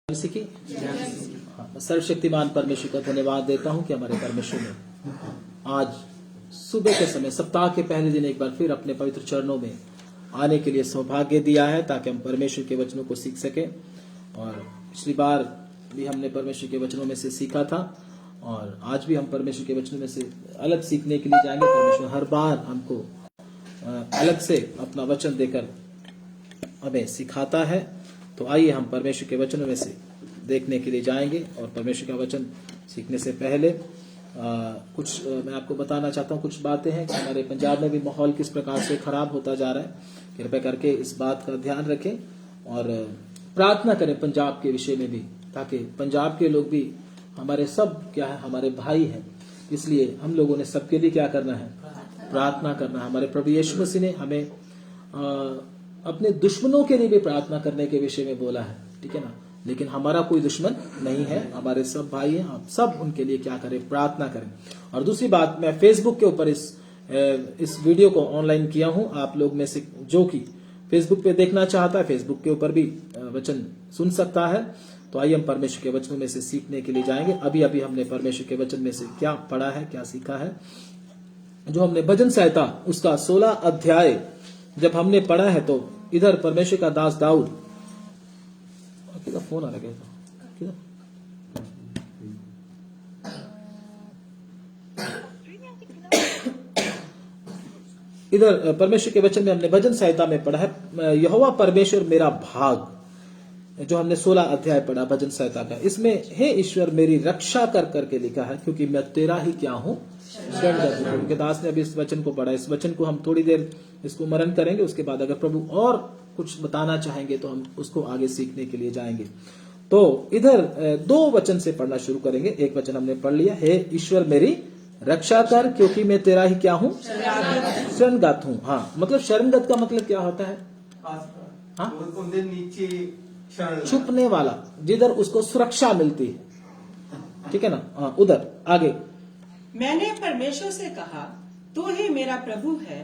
की सर्वशक्तिमान परमेश्वर का धन्यवाद देता हूं कि हमारे परमेश्वर ने आज सुबह के समय सप्ताह के पहले दिन एक बार फिर अपने पवित्र चरणों में आने के लिए सौभाग्य दिया है ताकि हम परमेश्वर के वचनों को सीख सकें। और पिछली बार भी हमने परमेश्वर के वचनों में से सीखा था और आज भी हम परमेश्वर के वचनों में से अलग सीखने के लिए जाएंगे। परमेश्वर हर बार हमको अलग से अपना वचन देकर हमें सिखाता है। तो आइए हम परमेश्वर के वचनों में से देखने के लिए जाएंगे। और परमेश्वर का वचन सीखने से पहले कुछ मैं आपको बताना चाहता हूँ कुछ बातें हैं कि हमारे पंजाब में भी माहौल किस प्रकार से खराब होता जा रहा है। कृपया करके इस बात का ध्यान रखें और प्रार्थना करें पंजाब के विषय में भी, ताकि पंजाब के लोग भी हमारे सब क्या है, हमारे भाई हैं। इसलिए हम लोगों ने सबके लिए क्या करना है, प्रार्थना करना है। हमारे प्रभु यीशु मसीह ने हमें अपने दुश्मनों के लिए भी प्रार्थना करने के विषय में बोला है, ठीक है ना। लेकिन हमारा कोई दुश्मन नहीं है, हमारे सब भाई हैं, आप सब उनके लिए क्या करें, प्रार्थना करें। और दूसरी बात, मैं फेसबुक के ऊपर इस वीडियो को ऑनलाइन किया हूं। आप लोग में से जो कि फेसबुक पे देखना चाहता है, फेसबुक के ऊपर भी वचन सुन सकता है। तो आइए हम परमेश्वर के वचनों में से सीखने के लिए जाएंगे। अभी अभी हमने परमेश्वर के वचन में से क्या पढ़ा है, क्या सीखा है। जो हमने भजन संहिता उसका 16 अध्याय जब हमने पढ़ा है, तो इधर परमेश्वर का दास दाऊद, किधर फोन आ रहा है, इधर परमेश्वर के वचन में हमने भजन संहिता में पढ़ा है, यहोवा परमेश्वर मेरा भाग, जो हमने 16 अध्याय पढ़ा भजन संहिता का। इसमें हे ईश्वर मेरी रक्षा कर करके लिखा है, क्योंकि मैं तेरा ही क्या हूं, शरण। के दास ने अभी इस वचन को पढ़ा। इस वचन को हम थोड़ी देर इसको मनन करेंगे, उसके बाद अगर प्रभु और कुछ बताना चाहेंगे तो हम उसको आगे सीखने के लिए जाएंगे। तो इधर 2 वचन से पढ़ना शुरू करेंगे। एक वचन हमने पढ़ लिया, हे ईश्वर मेरी रक्षा कर क्योंकि मैं तेरा ही क्या हूं, शरणगत हूं। हाँ, मतलब शरणगत का मतलब क्या होता है, हाँ, छुपने वाला, जिधर उसको सुरक्षा मिलती है, ठीक है ना। हाँ, उधर आगे, मैंने परमेश्वर से कहा तू ही मेरा प्रभु है,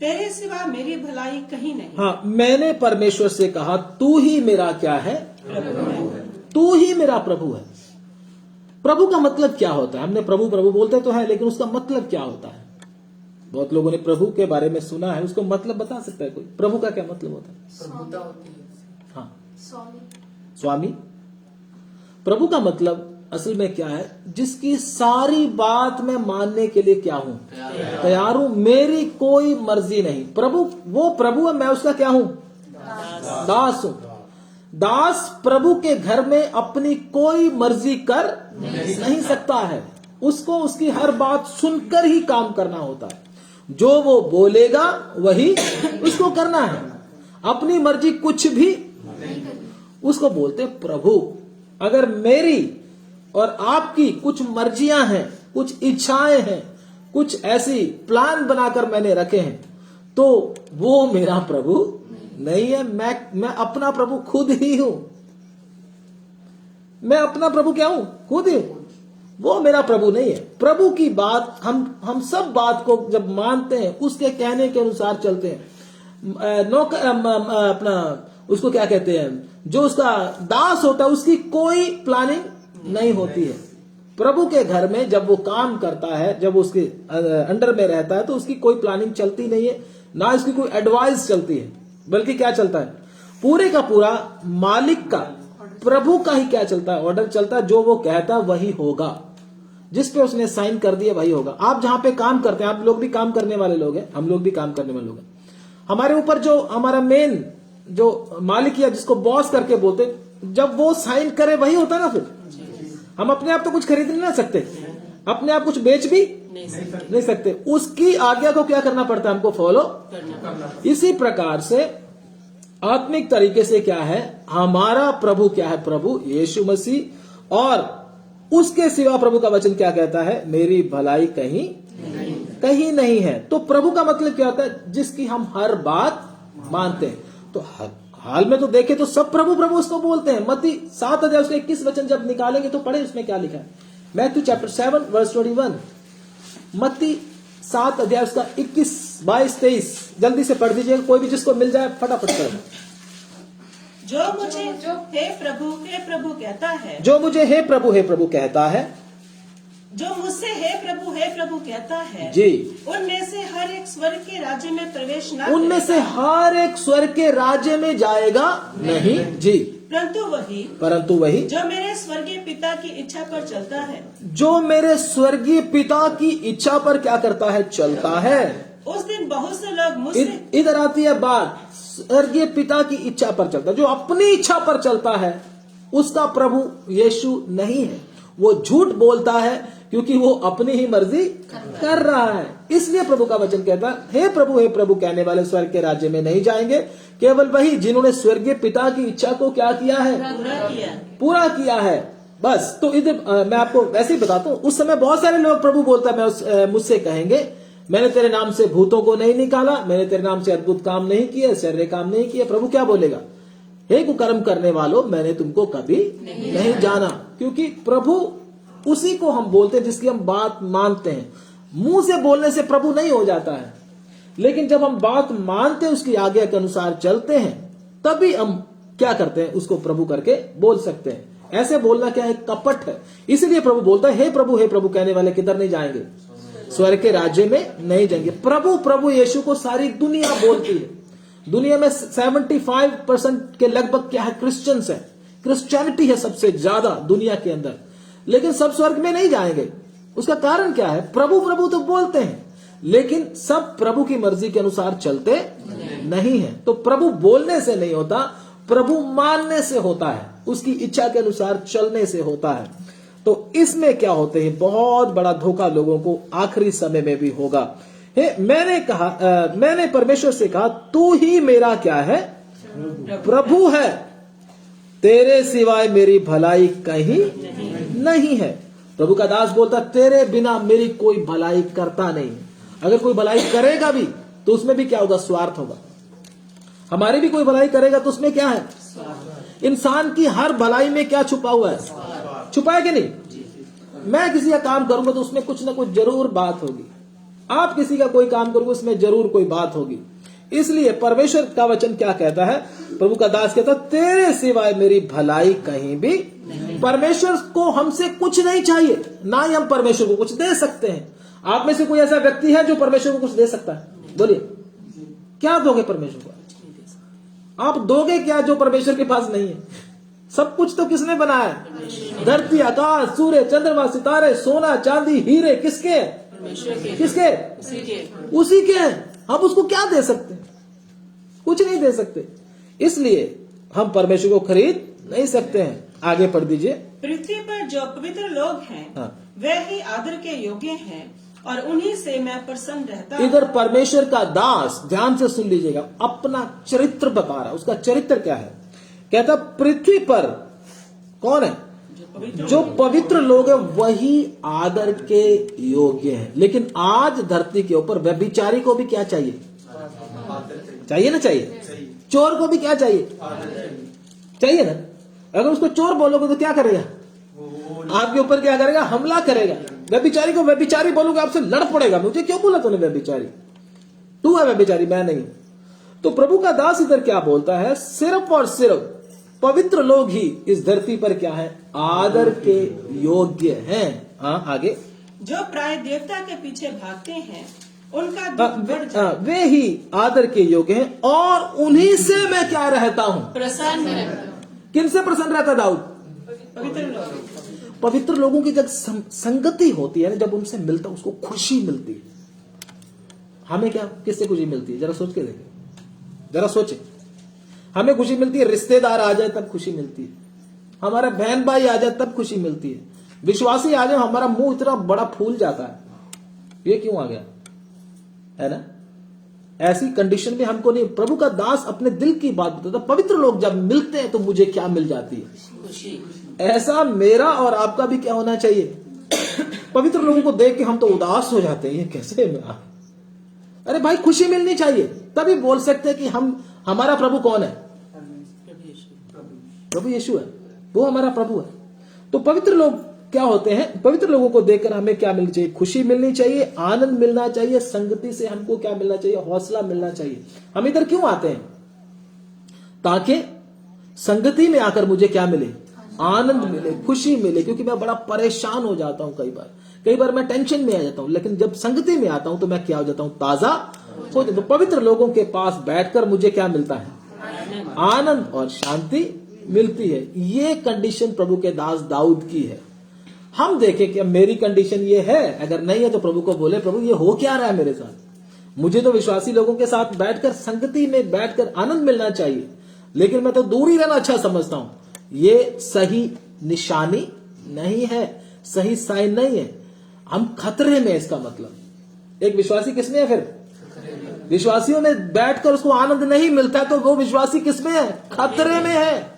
तेरे सिवा मेरी भलाई कहीं नहीं। हाँ, मैंने परमेश्वर से कहा तू ही मेरा क्या है, प्रभु है। तू ही मेरा प्रभु है। प्रभु का मतलब क्या होता है? हमने प्रभु प्रभु बोलते तो है, लेकिन उसका मतलब क्या होता है? बहुत लोगों ने प्रभु के बारे में सुना है, उसको मतलब बता सकता है कोई? प्रभु का क्या मतलब होता है? हाँ, स्वामी। प्रभु का मतलब असल में क्या है, जिसकी सारी बात मैं मानने के लिए क्या हूं, तैयार हूं, मेरी कोई मर्जी नहीं। प्रभु वो प्रभु है, मैं उसका क्या हूं, दास हूं। दास प्रभु के घर में अपनी कोई मर्जी कर नहीं सकता है। उसको उसकी हर बात सुनकर ही काम करना होता है। जो वो बोलेगा वही उसको करना है, अपनी मर्जी कुछ भी उसको बोलते प्रभु। अगर मेरी और आपकी कुछ मर्जियां हैं, कुछ इच्छाएं हैं, कुछ ऐसी प्लान बनाकर मैंने रखे हैं, तो वो मेरा प्रभु नहीं है। मैं अपना प्रभु खुद ही हूं। मैं अपना प्रभु क्या हूं, खुद ही हूं। वो मेरा प्रभु नहीं है। प्रभु की बात हम सब बात को जब मानते हैं, उसके कहने के अनुसार चलते हैं। अपना उसको क्या कहते हैं, जो उसका दास होता है, उसकी कोई प्लानिंग नहीं होती है। प्रभु के घर में जब वो काम करता है, जब उसके अंडर में रहता है, तो उसकी कोई प्लानिंग चलती नहीं है, ना इसकी कोई एडवाइस चलती है, बल्कि क्या चलता है, पूरे का पूरा मालिक का, प्रभु का ही क्या चलता है, ऑर्डर चलता है। जो वो कहता है वही होगा, जिस पे उसने साइन कर दिया वही होगा। आप जहां पे काम करते हैं, आप लोग भी काम करने वाले लोग हैं, हम लोग भी काम करने वाले लोग हैं। हमारे ऊपर जो हमारा मेन जो मालिक या जिसको बॉस करके बोलते, जब वो साइन करे वही होता है ना। फिर हम अपने आप तो कुछ खरीद नहीं ना सकते, अपने आप कुछ बेच भी नहीं सकते। उसकी आज्ञा को क्या करना पड़ता है, हमको फॉलो करना। इसी प्रकार से आत्मिक तरीके से क्या है, हमारा प्रभु क्या है, प्रभु यीशु मसीह। और उसके सिवा प्रभु का वचन क्या कहता है, मेरी भलाई कहीं नहीं है। तो प्रभु का मतलब क्या होता है, जिसकी हम हर बात मानते हैं। तो हाल में तो देखे तो सब प्रभु प्रभु उसको बोलते हैं। मत्ती 7 अध्याय उसका 21 वचन जब निकालेंगे तो पढ़े उसमें क्या लिखा है। मैथ्यू चैप्टर 7 वर्स 21, मत्ती 7 अध्याय उसका 21, 22, 23 जल्दी से पढ़ दीजिएगा, कोई भी जिसको मिल जाए फटाफट कर। जो मुझे हे प्रभु कहता है, जो मुझे हे प्रभु कहता है, जो मुझसे हे प्रभु कहता है, जी, उनमें से हर एक स्वर्ग के राज्य में प्रवेश न उनमें से हर एक स्वर्ग के राज्य में जाएगा नहीं, जी, परंतु वही जो मेरे स्वर्गीय पिता की इच्छा पर चलता है, जो मेरे स्वर्गीय पिता की इच्छा पर क्या करता है, चलता है। उस दिन बहुत से लोग मुझसे, इधर आती है बात, स्वर्गीय पिता की इच्छा पर चलता है। जो अपनी इच्छा पर चलता है उसका प्रभु यीशु नहीं है, वो झूठ बोलता है, क्योंकि वो अपनी ही मर्जी कर रहा है। इसलिए प्रभु का वचन कहता है, हे प्रभु कहने वाले स्वर्ग के राज्य में नहीं जाएंगे, केवल वही जिन्होंने स्वर्गीय पिता की इच्छा को क्या किया है, पूरा किया है। बस तो इधर मैं आपको वैसे ही बताता हूँ, उस समय बहुत सारे लोग प्रभु बोलता है, मुझसे कहेंगे, मैंने तेरे नाम से भूतों को नहीं निकाला, मैंने तेरे नाम से अद्भुत काम नहीं किए, आश्चर्य काम नहीं किए। प्रभु क्या बोलेगा, हे कुकर्म करने वालों, मैंने तुमको कभी नहीं जाना। क्योंकि प्रभु उसी को हम बोलते हैं जिसकी हम बात मानते हैं। मुंह से बोलने से प्रभु नहीं हो जाता है, लेकिन जब हम बात मानते हैं, उसकी आज्ञा के अनुसार चलते हैं, तभी हम क्या करते हैं, उसको प्रभु करके बोल सकते हैं। ऐसे बोलना क्या है, कपट है। इसीलिए प्रभु बोलता है, हे प्रभु कहने वाले किधर नहीं जाएंगे, स्वर्ग के राज्य में नहीं जाएंगे। प्रभु यीशु को सारी दुनिया बोलती है। दुनिया में 75% के लगभग क्या है, क्रिश्चियंस है, क्रिश्चियनिटी है सबसे ज्यादा दुनिया के अंदर, लेकिन सब स्वर्ग में नहीं जाएंगे। उसका कारण क्या है, प्रभु तो बोलते हैं, लेकिन सब प्रभु की मर्जी के अनुसार चलते नहीं है। तो प्रभु बोलने से नहीं होता, प्रभु मानने से होता है, उसकी इच्छा के अनुसार चलने से होता है। तो इसमें क्या होते हैं, बहुत बड़ा धोखा लोगों को आखिरी समय में भी होगा। मैंने परमेश्वर से कहा, तू ही मेरा क्या है, प्रभु है, तेरे सिवाय मेरी भलाई कहीं नहीं है। प्रभु का दास बोलता, तेरे बिना मेरी कोई भलाई करता नहीं। अगर कोई भलाई करेगा भी तो उसमें भी क्या होगा, स्वार्थ होगा। हमारी भी कोई भलाई करेगा तो उसमें क्या है, इंसान की हर भलाई में क्या छुपा हुआ है, छुपा है कि नहीं। मैं किसी का काम करूंगा तो उसमें कुछ ना कुछ जरूर बात होगी, आप किसी का कोई काम करोगे उसमें जरूर कोई बात होगी। इसलिए परमेश्वर का वचन क्या कहता है, प्रभु का दास कहता है, तेरे सिवाय मेरी भलाई कहीं भी नहीं। परमेश्वर को हमसे कुछ नहीं चाहिए, ना ही हम परमेश्वर को कुछ दे सकते हैं। आप में से कोई ऐसा व्यक्ति है जो परमेश्वर को कुछ दे सकता है, बोलिए, क्या दोगे परमेश्वर को, आप दोगे क्या जो परमेश्वर के पास नहीं है। सब कुछ तो किसने बनाया है, धरती, आकाश, सूर्य, चंद्रमा, सितारे, सोना, चांदी, हीरे, किसके, किसके, उसी के हैं। हम उसको क्या दे सकते हैं, कुछ नहीं दे सकते। इसलिए हम परमेश्वर को खरीद नहीं सकते हैं। आगे पढ़ दीजिए। पृथ्वी पर जो पवित्र लोग हैं, वे ही आदर के योग्य हैं, और उन्हीं से मैं प्रसन्न रहता हूं। इधर परमेश्वर का दास, ध्यान से सुन लीजिएगा, अपना चरित्र बता रहा है। उसका चरित्र क्या है, कहता पृथ्वी पर कौन है, जो पवित्र लोग हैं वही आदर के योग्य हैं। लेकिन आज धरती के ऊपर व्यभिचारी को भी क्या चाहिए, चाहिए ना, चाहिए। चोर को भी क्या चाहिए, चाहिए ना। अगर उसको चोर बोलोगे तो क्या करेगा, आपके ऊपर क्या करेगा, हमला करेगा। व्यभिचारी को व्यभिचारी बोलोगे, आपसे लड़ पड़ेगा, मुझे क्यों बोला तूने व्यभिचारी, तू है व्यभिचारी, मैं नहीं। तो प्रभु का दास इधर क्या बोलता है, सिर्फ और सिर्फ पवित्र लोग ही इस धरती पर क्या है, आदर के योग्य हैं। हाँ, आगे। जो प्राय देवता के पीछे भागते हैं, उनका दुख बढ़ जाए। वे ही आदर के योग्य हैं, और उन्हीं से मैं क्या रहता हूँ, प्रसन्न रहता हूं। किनसे प्रसन्न रहता दाऊद, पवित्र लोग। पवित्र लोगों की जब संगति होती है ना, जब उनसे मिलता उसको खुशी मिलती है। हमें क्या, किससे खुशी मिलती है, जरा सोच के देखें, जरा सोचे। हमें खुशी मिलती है, रिश्तेदार आ जाए तब खुशी मिलती है, हमारा बहन भाई आ जाए तब खुशी मिलती है, विश्वासी आ जाए हमारा मुंह इतना बड़ा फूल जाता है, ये क्यों आ गया, है ना। ऐसी कंडीशन में हमको नहीं। प्रभु का दास अपने दिल की बात बताता, पवित्र लोग जब मिलते हैं तो मुझे क्या मिल जाती है, खुशी। ऐसा मेरा और आपका भी क्या होना चाहिए। पवित्र लोगों को देख के हम तो उदास हो जाते हैं, ये कैसे। अरे भाई, खुशी मिलनी चाहिए, तभी बोल सकते हैं कि हमारा प्रभु कौन है, प्रभु यीशु है, वो हमारा प्रभु है। तो पवित्र लोग क्या होते हैं, पवित्र लोगों को देखकर हमें क्या मिलनी चाहिए, खुशी मिलनी चाहिए, आनंद मिलना चाहिए, संगति से हमको क्या मिलना चाहिए, हौसला मिलना चाहिए। हम इधर क्यों आते हैं, ताकि संगति में आकर मुझे क्या मिले, आनंद मिले, खुशी मिले, क्योंकि मैं बड़ा परेशान हो जाता हूं कई बार मैं टेंशन में आ जाता हूं, लेकिन जब संगति में आता हूं तो मैं क्या हो जाता हूं, ताजा हो जाता हूं। पवित्र लोगों के पास बैठकर मुझे क्या मिलता है, आनंद और शांति मिलती है। ये कंडीशन प्रभु के दास दाऊद की है। हम देखें कि मेरी कंडीशन ये है, अगर नहीं है तो प्रभु को बोले, प्रभु ये हो क्या रहा है मेरे साथ। मुझे तो विश्वासी लोगों के साथ बैठकर संगति में बैठकर आनंद मिलना चाहिए, लेकिन मैं तो दूर ही रहना अच्छा समझता हूं। ये सही निशानी नहीं है, सही साइन नहीं है। हम खतरे में, इसका मतलब एक विश्वासी किसमें है, फिर विश्वासियों में बैठकर उसको आनंद नहीं मिलता तो वो विश्वासी किसमें है, खतरे में है।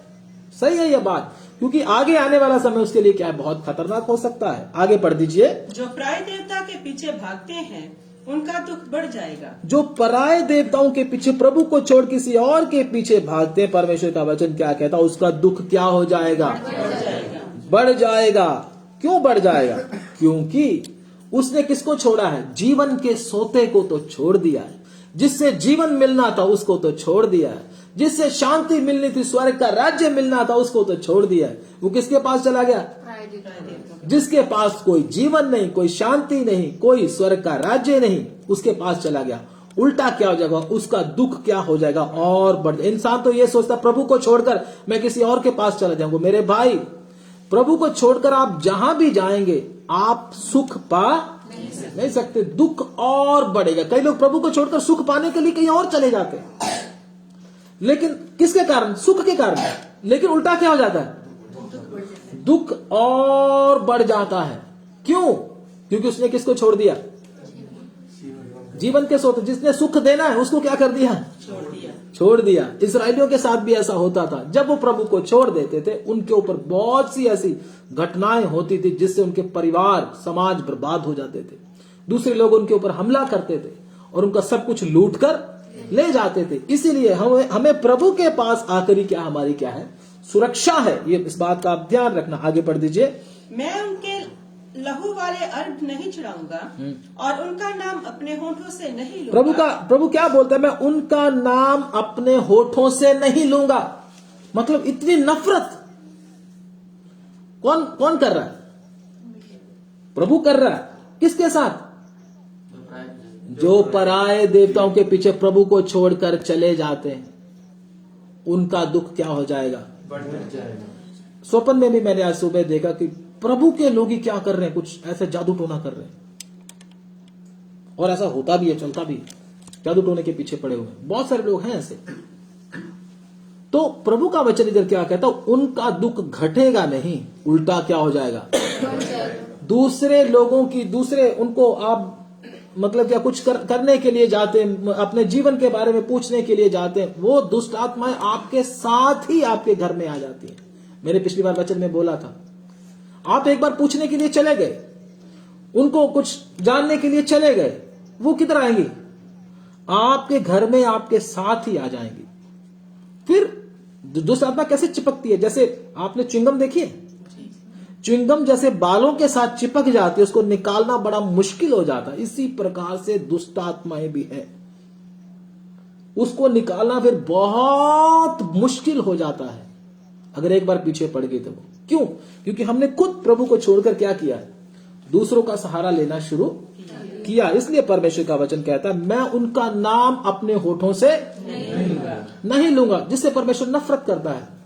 सही है यह बात, क्योंकि आगे आने वाला समय उसके लिए क्या है, बहुत खतरनाक हो सकता है। आगे पढ़ दीजिए। जो पराय देवता के पीछे भागते हैं उनका दुख बढ़ जाएगा। जो पराये देवताओं के पीछे, प्रभु को छोड़ किसी और के पीछे भागते हैं, परमेश्वर का वचन क्या कहता है, उसका दुख क्या हो जाएगा, बढ़ जाएगा। क्यों बढ़ जाएगा, क्योंकि उसने किसको छोड़ा है, जीवन के सोते को तो छोड़ दिया है। जिससे जीवन मिलना था उसको तो छोड़ दिया है। जिससे शांति मिलनी थी, स्वर्ग का राज्य मिलना था, उसको तो छोड़ दिया है। वो किसके पास चला गया, जिसके पास कोई जीवन नहीं, कोई शांति नहीं, कोई स्वर्ग का राज्य नहीं, उसके पास चला गया। उल्टा क्या हो जाएगा, उसका दुख क्या हो जाएगा, और बढ़। इंसान तो ये सोचता, प्रभु को छोड़कर मैं किसी और के पास चला जाऊंगा। मेरे भाई, प्रभु को छोड़कर आप जहां भी जाएंगे आप सुख पा नहीं सकते, दुख और बढ़ेगा। कई लोग प्रभु को छोड़कर सुख पाने के लिए कहीं और चले जाते हैं, लेकिन किसके कारण, सुख के कारण। लेकिन उल्टा क्या हो जाता है, दुख और बढ़ जाता है। क्यों, क्योंकि उसने किसको छोड़ दिया, जीवन के सोते। जिसने सुख देना है उसको क्या कर दिया, छोड़ दिया। इस्राएलियों के साथ भी ऐसा होता था। जब वो प्रभु को छोड़ देते थे, उनके ऊपर बहुत सी ऐसी घटनाएं होती थी जिससे उनके परिवार, समाज बर्बाद हो जाते थे। दूसरे लोग उनके ऊपर हमला करते थे और उनका सब कुछ लूट कर ले जाते थे। इसीलिए हमें प्रभु के पास आकर ही क्या, हमारी क्या है, सुरक्षा है। ये इस बात का आप ध्यान रखना। आगे पढ़ दीजिए। मैं उनके लहू वाले अर्घ नहीं चढ़ाऊंगा और उनका नाम अपने होठों से नहीं लूंगा। प्रभु क्या बोलता है, मैं उनका नाम अपने होठों से नहीं लूंगा। मतलब इतनी नफरत कौन कर रहा है, प्रभु कर रहा है। किसके साथ, जो पराये देवताओं के पीछे प्रभु को छोड़कर चले जाते हैं, उनका दुख क्या हो जाएगा, बढ़ जाएगा। स्वप्न में भी मैंने आज सुबह देखा कि प्रभु के लोग ही क्या कर रहे हैं, कुछ ऐसे जादू टोना कर रहे हैं। और ऐसा होता भी है, चलता भी है, जादू टोने के पीछे पड़े हुए हैं बहुत सारे लोग हैं ऐसे। तो प्रभु का वचन इधर क्या कहता, उनका दुख घटेगा नहीं, उल्टा क्या हो जाएगा, दूसरे लोगों की, दूसरे उनको आप मतलब क्या कुछ करने के लिए जाते हैं, अपने जीवन के बारे में पूछने के लिए जाते हैं, वो दुष्ट आत्माएं आपके साथ ही आपके घर में आ जाती हैं। मैंने पिछली बार वचन में बोला था, आप एक बार पूछने के लिए चले गए, उनको कुछ जानने के लिए चले गए, वो किधर आएंगी, आपके घर में आपके साथ ही आ जाएंगी। फिर दुष्ट आत्मा कैसे चिपकती है, जैसे आपने च्युइंगम देखी है, च्युइंगम जैसे बालों के साथ चिपक जाती है, उसको निकालना बड़ा मुश्किल हो जाता है। इसी प्रकार से दुष्ट आत्माएं भी है, उसको निकालना फिर बहुत मुश्किल हो जाता है अगर एक बार पीछे पड़ गई तो। वो क्यों, क्योंकि हमने खुद प्रभु को छोड़कर क्या किया, दूसरों का सहारा लेना शुरू किया। इसलिए परमेश्वर का वचन कहता है, मैं उनका नाम अपने होठों से नहीं लूंगा, जिससे परमेश्वर नफरत करता है।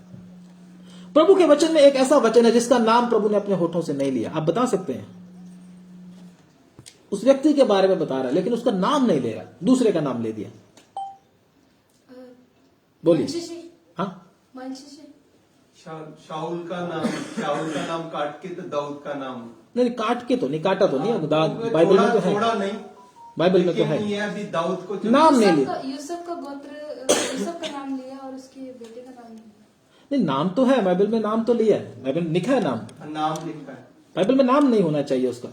प्रभु के वचन में एक ऐसा वचन है जिसका नाम प्रभु ने अपने होठों से नहीं लिया। आप बता सकते हैं, उस व्यक्ति के बारे में बता रहा है लेकिन उसका नाम नहीं ले रहा, दूसरे का नाम ले दिया। बोलिए। हाँ, शाऊल का नाम काट के तो दाऊद का नाम नहीं, काट के तो नहीं, काटा तो नहीं, बाइबल में तो है, थोड़ा नहीं, बाइबल में तो है, अभी दाऊद को नाम नहीं लिया। यूसुफ का गोत्र, यूसुफ का नाम लिया और उसके बेटे का नाम नहीं, नाम तो है बाइबल में, नाम तो लिया है, बाइबल में लिखा है, नाम लिखा है। बाइबल में नाम नहीं होना चाहिए उसका,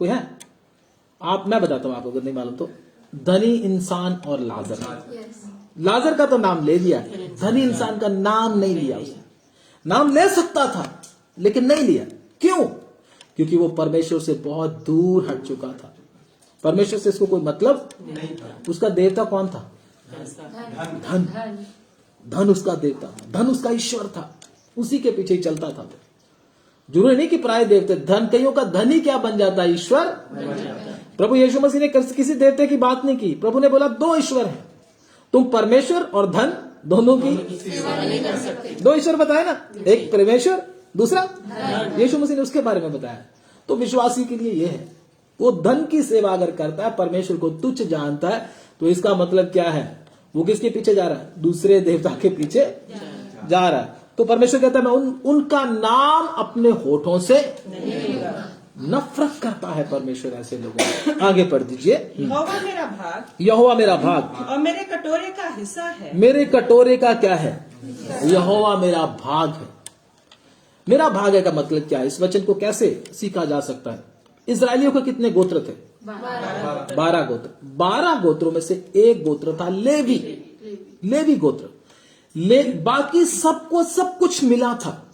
कोई है? मैं बताता हूं आपको अगर नहीं मालूम तो। धनी इंसान और लाजर, लाजर का तो नाम ले लिया, धनी इंसान का नाम नहीं लिया उसने। नाम ले सकता था लेकिन नहीं लिया। क्यों? क्योंकि वो परमेश्वर से बहुत दूर हट चुका था, परमेश्वर से इसको कोई मतलब नहीं था। उसका देवता कौन था? धन। धन उसका देवता था, धन उसका ईश्वर था, उसी के पीछे ही चलता था। जरूरी नहीं कि प्राय देवते, धन कईयों का धन ही क्या बन जाता है, ईश्वर। प्रभु यीशु मसीह ने किसी देवते की बात नहीं की। प्रभु ने बोला दो ईश्वर हैं, तुम परमेश्वर और धन दोनों की दो ईश्वर बताया ना, एक परमेश्वर दूसरा यीशु मसीह ने उसके बारे में बताया। तो विश्वासी के लिए यह है, वो धन की सेवा अगर करता है, परमेश्वर को तुच्छ जानता है, तो इसका मतलब क्या है, वो किसके पीछे जा रहा है, दूसरे देवता के पीछे जा रहा है। तो परमेश्वर कहता है मैं उनका नाम अपने होठों से नफरत करता है परमेश्वर ऐसे लोगों से। आगे पढ़ दीजिए। यहोवा मेरा भाग यहोवा मेरा भाग और मेरे कटोरे का हिस्सा है। मेरे कटोरे का क्या है, यहोवा मेरा भाग है। मेरा भाग है का मतलब क्या है, इस वचन को कैसे सीखा जा सकता है। इजरायलियों के कितने गोत्र थे, 12 गोत्र। 12 गोत्रों में से एक गोत्र था लेवी, लेवी गोत्र। बाकी सबको सब कुछ मिला था।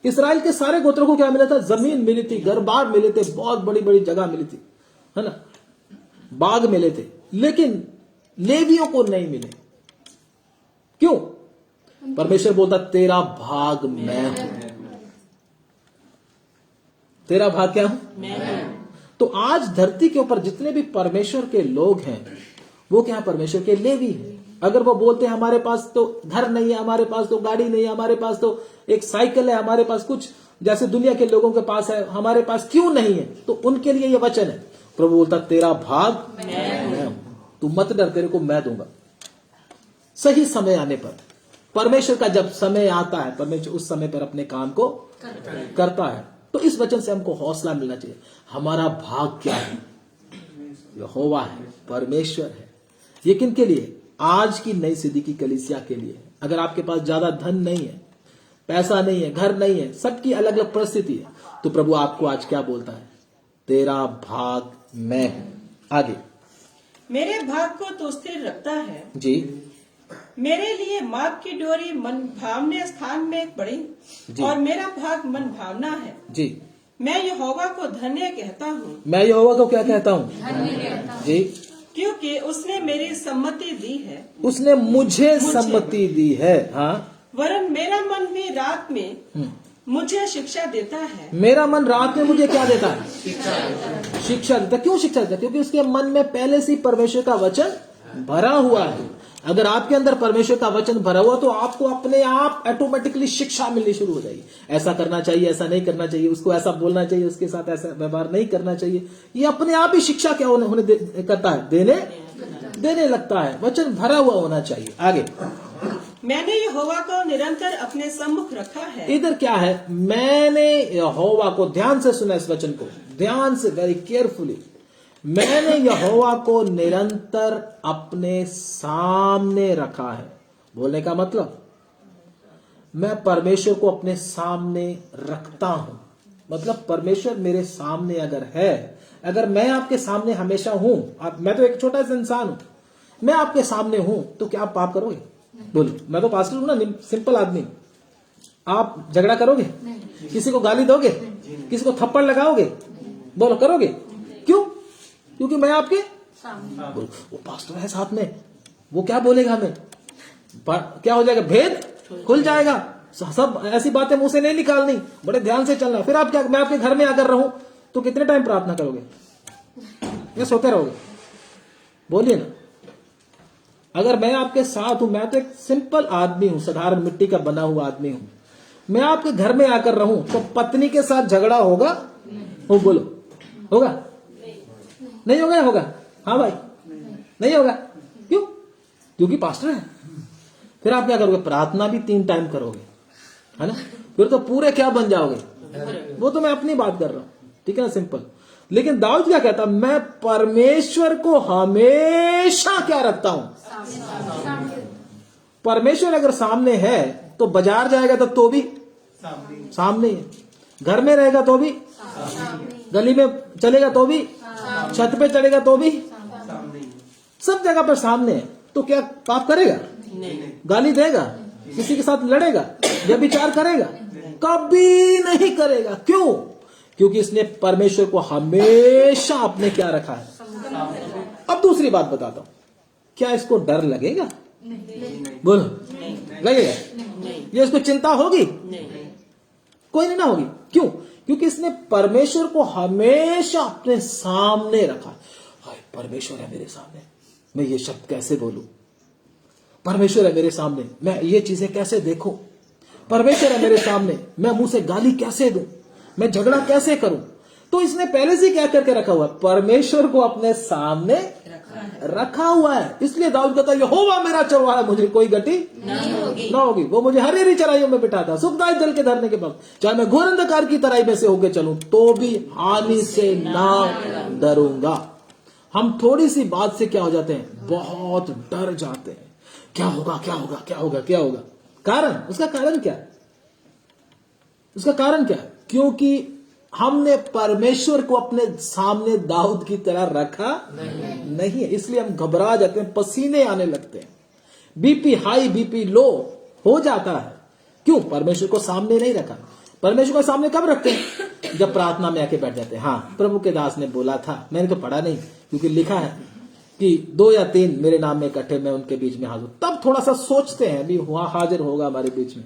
इसराइल के सारे गोत्रों को क्या मिला था, जमीन मिली थी, घर बार मिले थे, बहुत बड़ी बड़ी जगह मिली थी, है ना, बाग मिले थे, लेकिन लेवियों को नहीं मिले। क्यों? परमेश्वर बोलता तेरा भाग मैं हूं। तेरा भाग क्या हूं? तो आज धरती के ऊपर जितने भी परमेश्वर के लोग हैं, वो क्या परमेश्वर के लेवी हैं। अगर वो बोलते हैं हमारे पास तो घर नहीं है, हमारे पास तो गाड़ी नहीं है, हमारे पास तो एक साइकिल है, हमारे पास कुछ जैसे दुनिया के लोगों के पास है, हमारे पास क्यों नहीं है, तो उनके लिए ये वचन है। प्रभु बोलता तेरा भाग मैं हूं, तू मत डर, तेरे को मैं दूंगा। सही समय आने पर, परमेश्वर का जब समय आता है, परमेश्वर उस समय पर अपने काम को करता है। तो इस वचन से हमको हौसला मिलना चाहिए। हमारा भाग क्या है, यहोवा है, परमेश्वर है। ये किन के लिए, आज की नई सदी की कलीसिया के लिए। अगर आपके पास ज्यादा धन नहीं है, पैसा नहीं है, घर नहीं है, सबकी अलग अलग परिस्थिति है, तो प्रभु आपको आज क्या बोलता है, तेरा भाग मैं हूं। आगे, मेरे भाग को तो स्थिर रखता है जी, मेरे लिए माप की डोरी मन भावने स्थान में पड़ी और मेरा भाग मन भावना है। जी, मैं यहोवा को धन्य कहता हूँ, मैं यहोवा को क्या कहता हूं, जी, क्योंकि उसने मेरी सम्मति दी है, उसने मुझे सम्मति दी है। हाँ, वरन मेरा मन भी रात में मुझे शिक्षा देता है। मेरा मन रात में मुझे क्या देता है, शिक्षा देता। क्यों शिक्षा देता? क्योंकि उसके मन में पहले से परमेश्वर का वचन भरा हुआ है। अगर आपके अंदर परमेश्वर का वचन भरा हुआ, तो आपको अपने आप ऑटोमेटिकली शिक्षा मिलनी शुरू हो जाएगी। ऐसा करना चाहिए, ऐसा नहीं करना चाहिए, उसको ऐसा बोलना चाहिए, उसके साथ ऐसा व्यवहार नहीं करना चाहिए। ये अपने आप ही शिक्षा क्या होने करता है, देने लगता है। वचन भरा हुआ होना चाहिए। आगे, मैंने यहोवा को निरंतर अपने सम्मुख रखा है। इधर क्या है, मैंने यहोवा को, ध्यान से सुना इस वचन को, ध्यान से, वेरी केयरफुली। मैंने यहोवा को निरंतर अपने सामने रखा है। बोलने का मतलब, मैं परमेश्वर को अपने सामने रखता हूं। मतलब परमेश्वर मेरे सामने अगर है, अगर मैं आपके सामने हमेशा हूं, मैं तो एक छोटा सा इंसान हूं, मैं आपके सामने हूं, तो क्या आप पाप करोगे? बोलो, मैं तो पास्टर हूं ना, सिंपल आदमी। आप झगड़ा करोगे? किसी को गाली दोगे? किसी को थप्पड़ लगाओगे? बोलो, करोगे? क्यों? क्योंकि मैं आपके सामने। वो पास्टर है साथ में, वो क्या बोलेगा हमें, क्या हो जाएगा, भेद खुल जाएगा। सब ऐसी बातें मुंह से नहीं निकालनी, बड़े ध्यान से चलना। फिर आप क्या, मैं आपके घर में अगर रहूं तो कितने टाइम प्रार्थना करोगे या सोते रहोगे? बोलिए ना। अगर मैं आपके साथ हूं, मैं तो एक सिंपल आदमी हूं, साधारण मिट्टी का बना हुआ आदमी हूं, मैं आपके घर में आकर रहूं, तो पत्नी के साथ झगड़ा होगा? हो, बोलो, होगा? नहीं होगा? होगा? हाँ भाई, नहीं होगा। क्यों? क्योंकि पास्टर है। फिर आप क्या करोगे? प्रार्थना भी 3 टाइम करोगे, है ना? फिर तो पूरे क्या बन जाओगे। वो तो मैं अपनी बात कर रहा हूं, ठीक है ना, सिंपल। लेकिन दाऊद क्या कहता, मैं परमेश्वर को हमेशा क्या रखता हूं, परमेश्वर अगर सामने है तो बाजार जाएगा तो भी सामने है, घर में रहेगा तो भी, गली में चलेगा तो भी, छत पे चढ़ेगा तो भी, सब जगह पर सामने है। तो क्या पाप करेगा? गाली देगा? किसी के साथ लड़ेगा? व्यभिचार करेगा? कभी नहीं करेगा। क्यों? क्योंकि इसने परमेश्वर को हमेशा अपने क्या रखा है। अब दूसरी बात बताता हूं, क्या इसको डर लगेगा? बोलो, नहीं लगेगा? नहीं ये इसको चिंता होगी? नहीं कोई नहीं ना होगी। क्यों? क्योंकि इसने परमेश्वर को हमेशा अपने सामने रखा। हाय, परमेश्वर है मेरे सामने, मैं ये शब्द कैसे बोलूं? परमेश्वर है मेरे सामने, मैं ये चीजें कैसे देखूं? परमेश्वर है मेरे सामने, मैं मुंह से गाली कैसे दूं? मैं झगड़ा कैसे करूं? तो इसने पहले से क्या करके रखा हुआ है? परमेश्वर को अपने सामने रखा हुआ है। इसलिए दाऊद कहता है, यहोवा मेरा चरवाहा, मुझे कोई गति ना होगी। वो मुझे हरी हरी चराइयों में बिठाता, सुखदायक जल के धरने के पास। चाहे मैं घोर अंधकार की तराई में से होके चलूं तो भी हानि से ना डरूंगा। हम थोड़ी सी बात से क्या हो जाते हैं? बहुत डर जाते हैं। क्या होगा, क्या होगा, क्या होगा, क्या होगा? कारण, उसका कारण क्या है? उसका कारण क्या है? क्योंकि हमने परमेश्वर को अपने सामने दाऊद की तरह रखा नहीं है। इसलिए हम घबरा जाते हैं, पसीने आने लगते हैं, बीपी हाई बीपी लो हो जाता है। क्यों? परमेश्वर को सामने नहीं रखा। परमेश्वर को सामने कब रखते हैं? जब प्रार्थना में आके बैठ जाते हैं। हाँ, प्रभु के दास ने बोला था, मैंने तो पढ़ा नहीं, क्योंकि लिखा है कि 2 या 3 मेरे नाम में इकट्ठे, मैं उनके बीच में हाजिर। तब थोड़ा सा सोचते हैं, अभी वहां हाजिर होगा हमारे बीच में,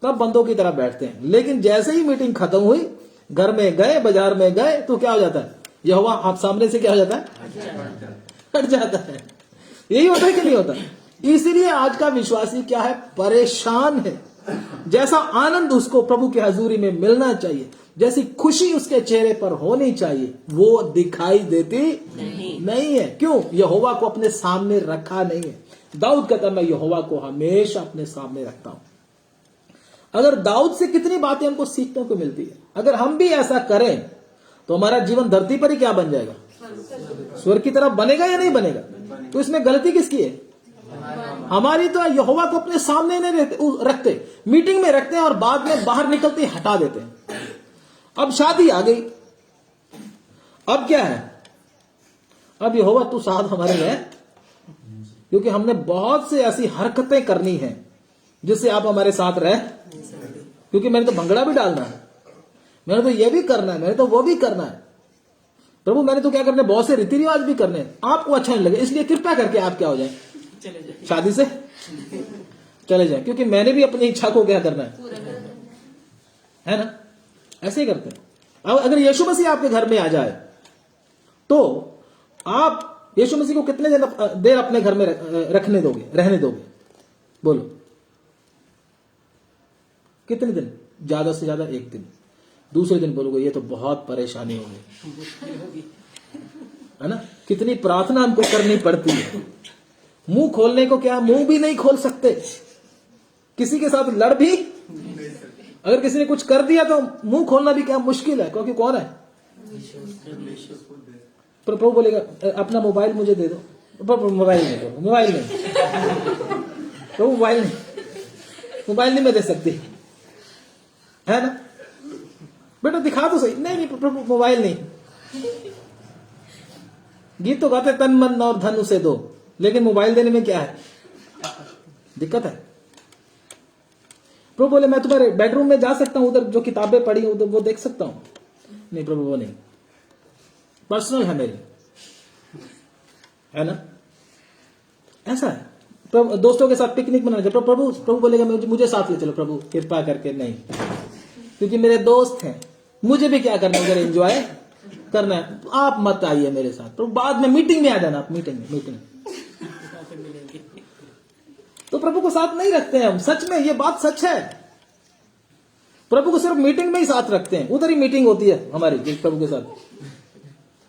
तब बंदों की तरह बैठते हैं। लेकिन जैसे ही मीटिंग खत्म हुई, घर में गए, बाजार में गए, तो क्या हो जाता है? यहोवा आप सामने से क्या हो जाता है? हट जाता है। यही होता है कि नहीं होता? इसीलिए आज का विश्वासी क्या है? परेशान है। जैसा आनंद उसको प्रभु की हजूरी में मिलना चाहिए, जैसी खुशी उसके चेहरे पर होनी चाहिए, वो दिखाई देती नहीं है। क्यों? यहोवा को अपने सामने रखा नहीं है। दाऊद कहता है, मैं यहोवा को हमेशा अपने सामने रखता हूं। अगर दाऊद से कितनी बातें हमको सीखने को मिलती है। अगर हम भी ऐसा करें तो हमारा जीवन धरती पर ही क्या बन जाएगा? स्वर्ग की तरफ बनेगा या नहीं बनेगा? तो इसमें गलती किसकी है? हमारी। तो यहोवा को अपने सामने नहीं रखते, मीटिंग में रखते हैं और बाद में बाहर निकलते ही हटा देते हैं। अब शादी आ गई, अब क्या है? अब यहोवा तू साथ हमारे रहे, क्योंकि हमने बहुत से ऐसी हरकतें करनी है जिससे आप हमारे साथ रहे। क्योंकि मैंने तो भंगड़ा भी डालना है, मैंने तो ये भी करना है, मैंने तो वो भी करना है। प्रभु मैंने तो क्या करना है? बहुत से रीति रिवाज भी करने हैं, आपको अच्छा नहीं लगे, इसलिए कृपया करके आप क्या हो जाए? शादी से चले जाए, क्योंकि मैंने भी अपनी इच्छा को क्या करना है ना? ऐसे ही करते हैं। अब अगर यीशु मसीह आपके घर में आ जाए तो आप यीशु मसीह को कितने देर अपने घर में रहने दोगे? बोलो, कितने दिन? ज्यादा से ज्यादा 1 दिन। दूसरे दिन बोलोगे ये तो बहुत परेशानी होगी, है ना? कितनी प्रार्थना हमको करनी पड़ती है। मुंह खोलने को क्या, मुंह भी नहीं खोल सकते। किसी के साथ लड़ भी, अगर किसी ने कुछ कर दिया तो मुंह खोलना भी क्या मुश्किल है, क्योंकि कौन है? प्रभु बोलेगा अपना मोबाइल मुझे दे दो। मोबाइल नहीं दो, मोबाइल नहीं, प्रभु मोबाइल नहीं मैं दे सकती, है ना? बेटा दिखा तो सही। नहीं प्रभु मोबाइल नहीं। गीत तो गाते तन मन और धन उसे दो, लेकिन मोबाइल देने में क्या है? दिक्कत है। प्रभु बोले मैं तुम्हारे बेडरूम में जा सकता हूं, उधर जो किताबें पढ़ी उधर वो देख सकता हूं। नहीं प्रभु वो नहीं, पर्सनल है मेरी, है ना? ऐसा है। प्रभु दोस्तों के साथ पिकनिक मनाना, प्रभु बोलेगा मुझे साथ ले चलो। प्रभु कृपा करके नहीं, क्योंकि मेरे दोस्त हैं, मुझे भी क्या करना है? उधर एंजॉय करना है, आप मत आइए मेरे साथ। प्रभु बाद में मीटिंग में आ जाना, आप मीटिंग में तो प्रभु को साथ नहीं रखते हैं हम। सच में ये बात सच है। प्रभु को सिर्फ मीटिंग में ही साथ रखते हैं, उधर ही मीटिंग होती है हमारी प्रभु के साथ,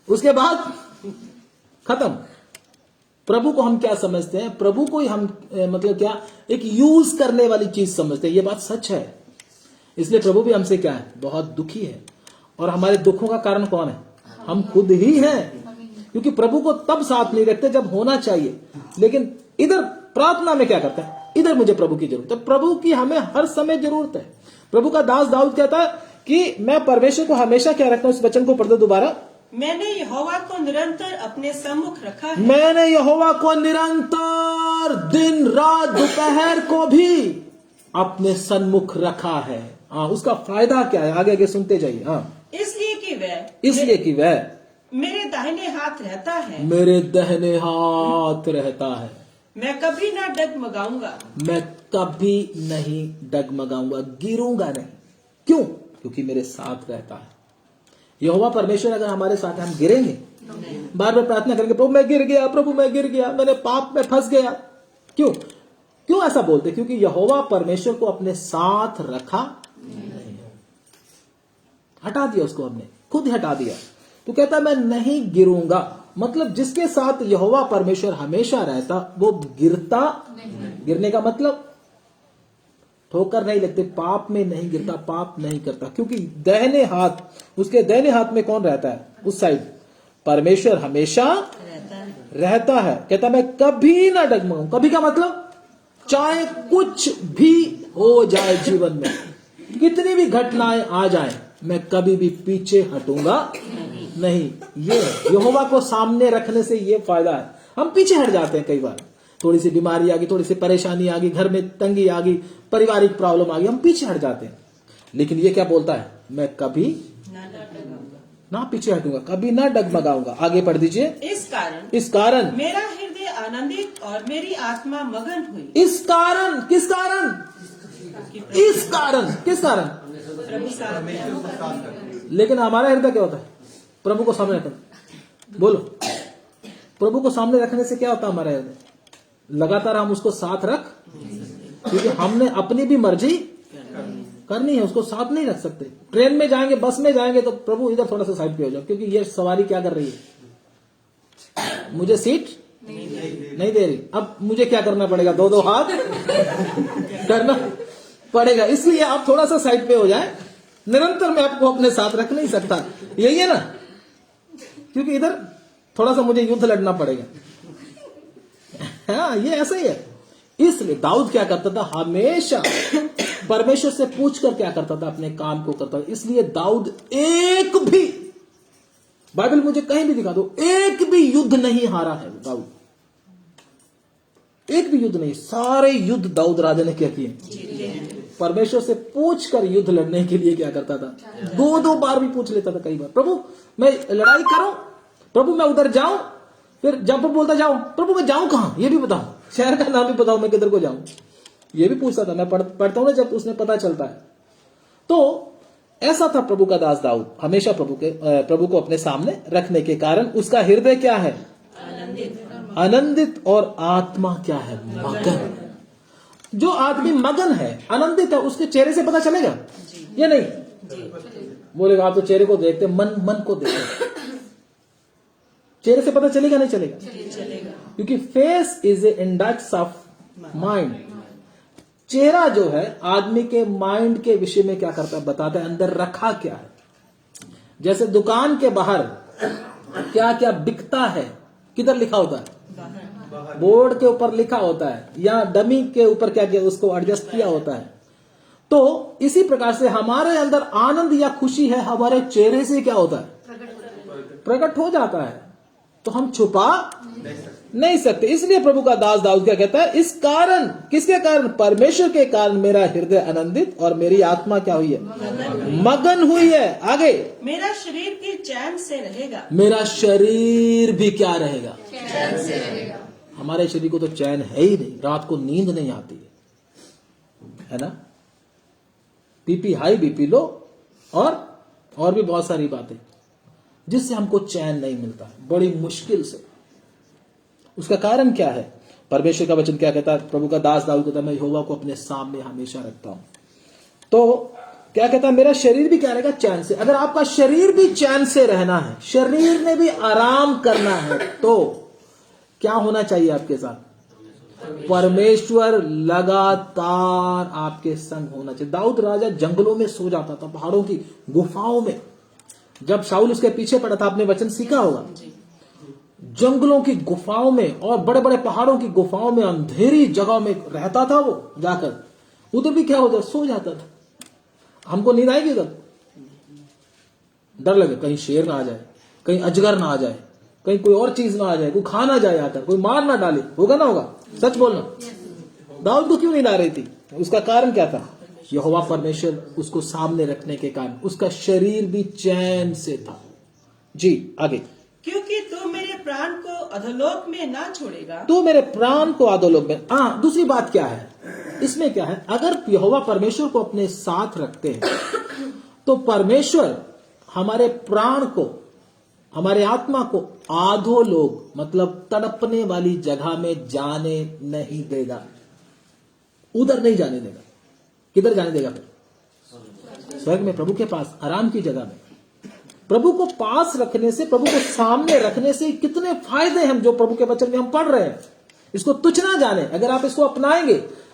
उसके बाद खत्म। प्रभु को हम क्या समझते हैं? प्रभु को हम मतलब क्या, एक यूज करने वाली चीज समझते हैं। ये बात सच है। इसलिए प्रभु भी हमसे क्या है? बहुत दुखी है। और हमारे दुखों का कारण कौन है? हम खुद ही हैं। क्योंकि प्रभु को तब साथ नहीं रखते जब होना चाहिए, लेकिन इधर प्रार्थना में क्या करते हैं? इधर मुझे प्रभु की जरूरत है। प्रभु की हमें हर समय जरूरत है। प्रभु का दास दाऊद कहता है कि मैं परमेश्वर को हमेशा क्या रखता हूं? इस वचन को पढ़ दो दोबारा। मैंने यहोवा को निरंतर अपने सम्मुख रखा है। मैंने यहोवा को निरंतर दिन रात दोपहर को भी अपने सन्मुख रखा है। हाँ, उसका फायदा क्या है? आगे आगे सुनते जाइए। हाँ, इसलिए कि वह मेरे दाहिने हाथ रहता है। मेरे दाहिने हाथ रहता है। मैं कभी ना डगमगाऊंगा। मैं कभी नहीं डगमगाऊंगा, गिरूंगा नहीं। क्यों? क्योंकि मेरे साथ रहता है। यहोवा परमेश्वर अगर हमारे साथ है, हम गिरेंगे? बार बार प्रार्थना करेंगे, प्रभु मैं गिर गया, प्रभु मैं गिर गया, मैंने पाप में फंस गया। क्यों? क्यों ऐसा बोलते? क्योंकि यहोवा परमेश्वर को अपने साथ रखा नहीं, हटा दिया उसको, हमने खुद हटा दिया। तो कहता मैं नहीं गिरूंगा, मतलब जिसके साथ यहोवा परमेश्वर हमेशा रहता वो गिरता नहीं। गिरने का मतलब ठोकर नहीं लगते, पाप में नहीं गिरता, पाप नहीं करता, क्योंकि दाहिने हाथ, उसके दाहिने हाथ में कौन रहता है? उस साइड परमेश्वर हमेशा रहता है। कहता मैं कभी ना डगमगाऊं। कभी का मतलब चाहे कुछ भी हो जाए जीवन में, कितनी भी घटनाएं आ जाए, मैं कभी भी पीछे हटूंगा नहीं। ये यहोवा को सामने रखने से ये फायदा है। हम पीछे हट जाते हैं कई बार, थोड़ी सी बीमारी आ गई, थोड़ी सी परेशानी आ गई, घर में तंगी आ गई, पारिवारिक प्रॉब्लम आ गई, हम पीछे हट जाते हैं। लेकिन ये क्या बोलता है? मैं कभी ना पीछे हटूंगा, कभी ना डगमगाऊंगा। आगे पढ़ दीजिए। इस कारण मेरा हृदय आनंदित और मेरी आत्मा मगन हुई। इस कारण, किस कारण? इस कारण, किस कारण? प्रभु साथ है। लेकिन हमारा हृदय क्या होता है? प्रभु को सामने रखना। बोलो, प्रभु को सामने रखने से क्या होता है? हमारा हृदय लगातार हम उसको साथ रख, क्योंकि हमने अपनी भी मर्जी करनी है, उसको साथ नहीं रख सकते। ट्रेन में जाएंगे, बस में जाएंगे, तो प्रभु इधर थोड़ा सा साइड पे हो जाओ, क्योंकि ये सवारी क्या कर रही है? मुझे सीट नहीं दे रही। अब मुझे क्या करना पड़ेगा? दो हाथ करना पड़ेगा। इसलिए आप थोड़ा सा साइड पे हो जाए। निरंतर मैं आपको अपने साथ रख नहीं सकता, यही है ना, क्योंकि इधर थोड़ा सा मुझे युद्ध लड़ना पड़ेगा। हाँ, ये ऐसा ही है। इसलिए दाऊद क्या करता था? हमेशा परमेश्वर से पूछकर क्या करता था? अपने काम को करता था। इसलिए दाऊद एक भी, बाइबल मुझे कहीं भी दिखा दो, एक भी युद्ध नहीं हारा है दाऊद, एक भी युद्ध नहीं। सारे युद्ध दाऊद राजा ने क्या किए? परमेश्वर से पूछकर युद्ध लड़ने के लिए क्या करता था? दो बार भी पूछ लेता था। कई बार, प्रभु मैं लड़ाई करूं, प्रभु मैं उधर जाऊं, फिर जब प्रभु बोलता जाऊं, प्रभु मैं जाऊं कहां, ये भी बताओ, शहर का नाम भी बताओ, मैं किधर को जाऊं, ये भी पूछता था। मैं पढ़ता हूं ना, जब उसने पता चलता है। तो ऐसा था प्रभु का दास दाऊद, हमेशा प्रभु को अपने सामने रखने के कारण उसका हृदय क्या है? आनंदित और आत्मा क्या है? मगन। जो आदमी मगन है, आनंदित है, उसके चेहरे से पता चलेगा या नहीं? बोलेगा आप तो चेहरे को देखते, मन को देखते, चेहरे से पता चलेगा नहीं चलेगा? क्योंकि face is a index of mind. चेहरा जो है आदमी के माइंड के विषय में क्या करता है? बताता है अंदर रखा क्या है। जैसे दुकान के बाहर क्या क्या बिकता है, किधर लिखा होता है? बोर्ड के ऊपर लिखा होता है, या डमी के ऊपर क्या किया, उसको एडजस्ट किया होता है। तो इसी प्रकार से हमारे अंदर आनंद या खुशी है, हमारे चेहरे से क्या होता है? प्रकट हो जाता है। तो हम छुपा नहीं सकते। इसलिए प्रभु का दास दाऊद क्या कहता है? इस कारण, किसके कारण? परमेश्वर के कारण मेरा हृदय आनंदित और मेरी आत्मा क्या हुई है? मगन हुई है। आगे, मेरा शरीर भी चैन से रहेगा। मेरा शरीर भी क्या रहेगा? चैन से रहेगा। हमारे शरीर को तो चैन है ही नहीं, रात को नींद नहीं आती है ना, बीपी हाई, बीपी लो, और भी बहुत सारी बातें जिससे हमको चैन नहीं मिलता है, बड़ी मुश्किल से। उसका कारण क्या है? परमेश्वर का वचन क्या कहता है? प्रभु का दास दाऊद कहता है मैं यहोवा को अपने सामने हमेशा रखता हूं। तो क्या कहता है? मेरा शरीर भी क्या रहेगा? चैन से। अगर आपका शरीर भी चैन से रहना है, शरीर में भी आराम करना है, तो क्या होना चाहिए आपके साथ? परमेश्वर लगातार आपके संग होना चाहिए। दाऊद राजा जंगलों में सो जाता था, पहाड़ों की गुफाओं में। जब शाऊल उसके पीछे पड़ा था, आपने वचन सीखा होगा, जंगलों की गुफाओं में और बड़े बड़े पहाड़ों की गुफाओं में, अंधेरी जगह में रहता था वो जाकर। उधर भी क्या होता? सो जाता था। हमको नींद आएगी उधर? डर लगे कहीं शेर ना आ जाए, कहीं अजगर ना आ जाए, कहीं कोई और चीज ना आ जाए, कोई खा ना जाए आकर, कोई मार ना डाले, होगा ना होगा? सच बोलना। दाऊद को क्यों नींद आ रही थी? उसका कारण क्या था? यहोवा परमेश्वर उसको सामने रखने के कारण उसका शरीर भी चैन से था। जी आगे। क्योंकि तू मेरे प्राण को अधोलोक में ना छोड़ेगा, तू मेरे प्राण को अधोलोक में। हाँ, दूसरी बात क्या है इसमें, क्या है, अगर यहोवा परमेश्वर को अपने साथ रखते हैं तो परमेश्वर हमारे प्राण को, हमारे आत्मा को अधोलोक मतलब तड़पने वाली जगह में जाने नहीं देगा, उधर नहीं जाने देगा। किधर जाने देगा फिर? स्वर्ग में, प्रभु के पास, आराम की जगह में। प्रभु को पास रखने से, प्रभु को सामने रखने से कितने फायदे हैं जो प्रभु के वचन में हम पढ़ रहे हैं। इसको तुच्छ ना जाने, अगर आप इसको अपनाएंगे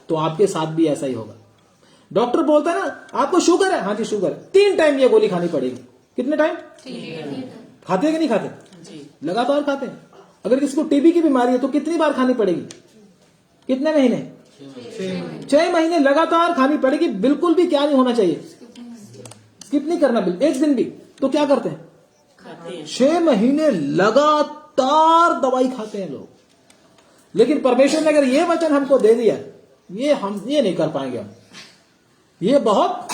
तो आपके साथ भी ऐसा ही होगा। डॉक्टर बोलता है ना, आपको शुगर है, हाँ जी शुगर है, 3 टाइम ये गोली खानी पड़ेगी। कितने टाइम खाते हैं कि नहीं खाते? लगातार खाते हैं। अगर किसी को टीबी की बीमारी है तो कितनी बार खानी पड़ेगी? कितने महीने? 6 महीने लगातार खानी पड़ेगी। बिल्कुल भी क्या नहीं होना चाहिए, स्किप नहीं करना, एक दिन भी। तो क्या करते हैं? खाते हैं। 6 महीने लगातार दवाई खाते हैं लोग। लेकिन परमेश्वर ने अगर ये वचन हमको दे दिया, हम ये नहीं कर पाएंगे। हम ये बहुत